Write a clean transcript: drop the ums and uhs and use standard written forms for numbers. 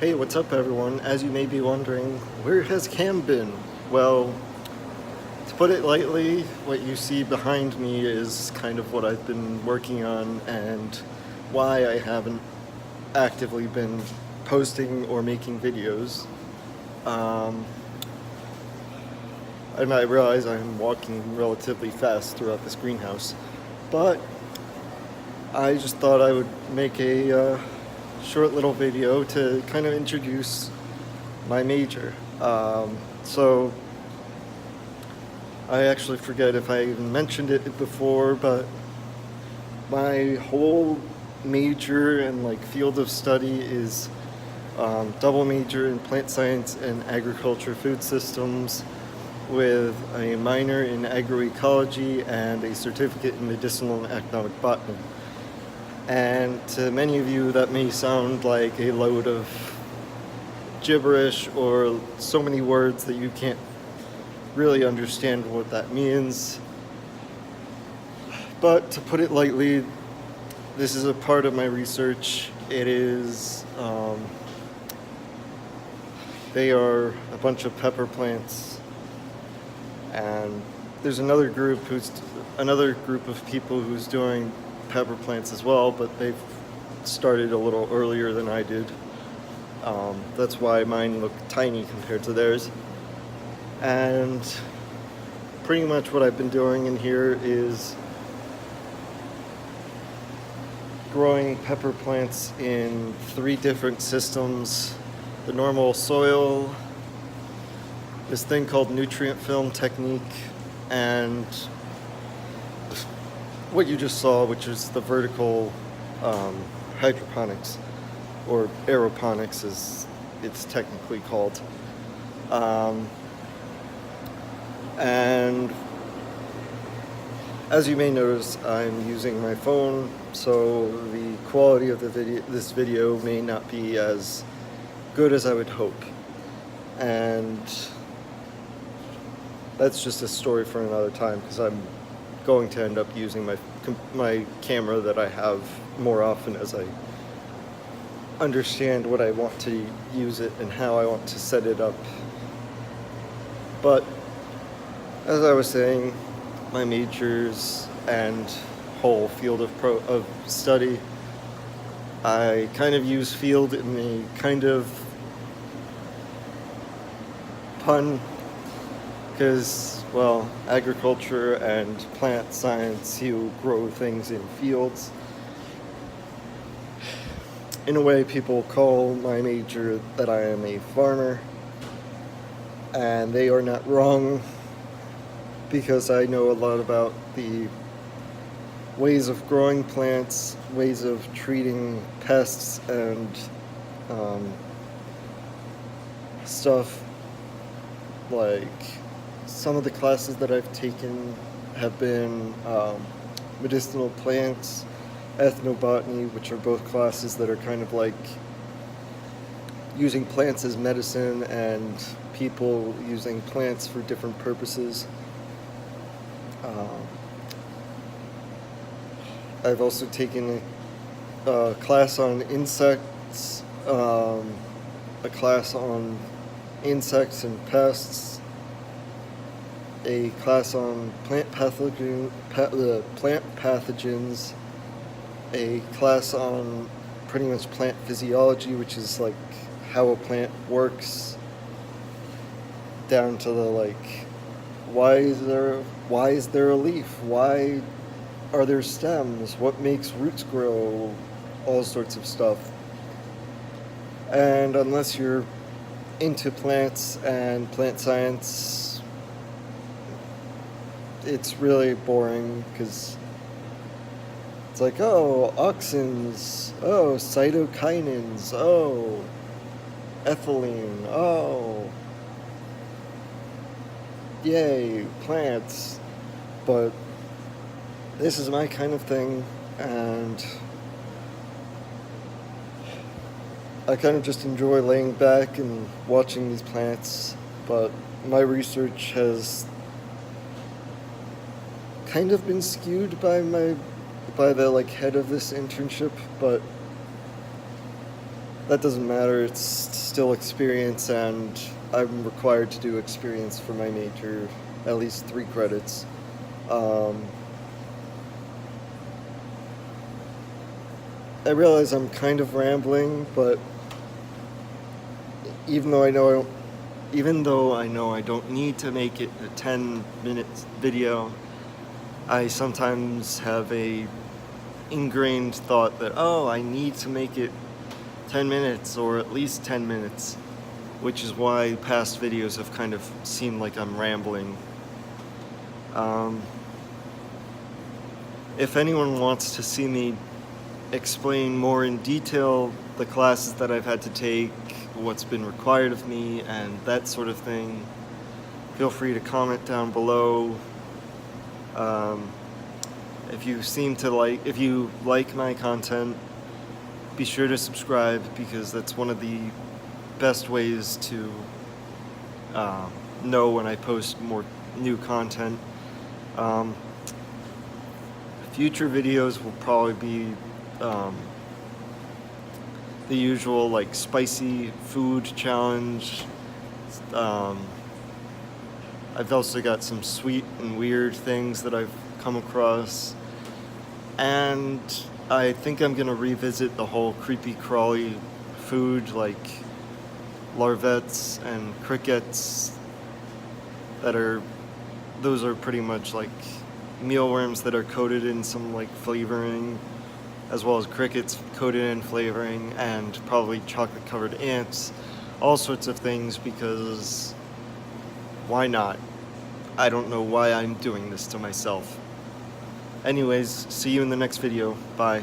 Hey, what's up everyone? As you may be wondering, where has Cam been? Well, to put it lightly, what you see behind me is kind of what I've been working on and why I haven't actively been posting or making videos. And I realize I'm walking relatively fast throughout this greenhouse, but I just thought I would make a short little video to kind of introduce my major. So I actually forget if I even mentioned it before, but my whole major and like field of study is double major in plant science and agriculture food systems with a minor in agroecology and a certificate in medicinal and economic botany. And to many of you that may sound like a load of gibberish or so many words that you can't really understand what that means. But to put it lightly, this is a part of my research. It is, they are a bunch of pepper plants, and there's another group of people who's doing pepper plants as well, but they've started a little earlier than I did. That's why mine look tiny compared to theirs. And pretty much what I've been doing in here is growing pepper plants in 3 different systems: the normal soil, this thing called nutrient film technique, and what you just saw, which is the vertical hydroponics, or aeroponics as it's technically called. And as you may notice, I'm using my phone, so the quality of this video may not be as good as I would hope. And that's just a story for another time, because I'm going to end up using my camera that I have more often as I understand what I want to use it and how I want to set it up. But as I was saying, my majors and whole field of study, I kind of use field in a kind of pun, because, well, agriculture and plant science, you grow things in fields. In a way, people call my major that I am a farmer, and they are not wrong, because I know a lot about the ways of growing plants, ways of treating pests and stuff. Like, some of the classes that I've taken have been medicinal plants, ethnobotany, which are both classes that are kind of like using plants as medicine and people using plants for different purposes. I've also taken a class on insects, a class on insects and pests, a class on plant pathogens, a class on pretty much plant physiology, which is like how a plant works, down to the like, why is there a leaf? Why are there stems? What makes roots grow? All sorts of stuff. And unless you're into plants and plant science, it's really boring, because it's like, oh, auxins, oh, cytokinins, oh, ethylene, oh, yay, plants. But this is my kind of thing, and I kind of just enjoy laying back and watching these plants. But my research has kind of been skewed by the like head of this internship, but that doesn't matter. It's still experience, and I'm required to do experience for my major, at least 3 credits. I realize I'm kind of rambling, but even though I know I don't need to make it a 10-minute video, I sometimes have a ingrained thought that, oh, I need to make it 10 minutes or at least 10 minutes, which is why past videos have kind of seemed like I'm rambling. If anyone wants to see me explain more in detail the classes that I've had to take, what's been required of me, and that sort of thing, feel free to comment down below. If you like my content, be sure to subscribe, because that's one of the best ways to know when I post more new content. Future videos will probably be the usual, like, spicy food challenge. I've also got some sweet and weird things that I've come across, and I think I'm gonna revisit the whole creepy crawly food, like larvettes and crickets. Those are pretty much like mealworms that are coated in some like flavoring, as well as crickets coated in flavoring, and probably chocolate covered ants, all sorts of things, because why not? I don't know why I'm doing this to myself. Anyways, see you in the next video. Bye.